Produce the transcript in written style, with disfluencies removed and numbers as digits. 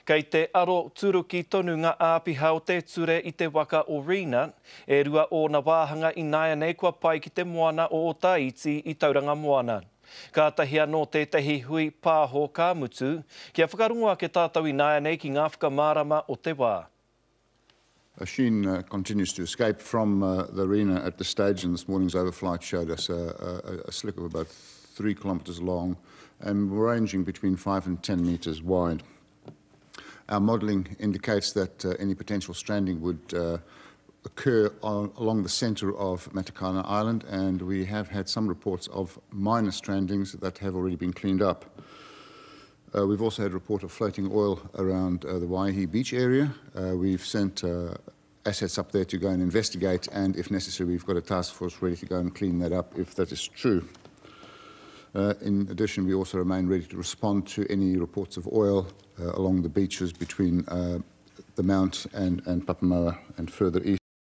Kei te aro turuki tonu ngā āpiha o te ture i te waka o Rina, e rua o na wāhanga i naia nei kua pai ki te moana o Otaiti i tauranga moana. Ka tahi anō tētahi hui pāho ka mutu, kia whakarunga ke tātou i naia nei ki ngā whakamārama o te wā. Sheen continues to escape from the arena at this stage, and this morning's overflight showed us a slick of about 3 kilometres long and ranging between 5 and 10 metres wide. Our modelling indicates that any potential stranding would occur along the centre of Matakana Island, and we have had some reports of minor strandings that have already been cleaned up. We've also had a report of floating oil around the Waihi beach area. We've sent assets up there to go and investigate, and if necessary, we've got a task force ready to go and clean that up if that is true. In addition, we also remain ready to respond to any reports of oil along the beaches between the Mount and Papamoa and further east.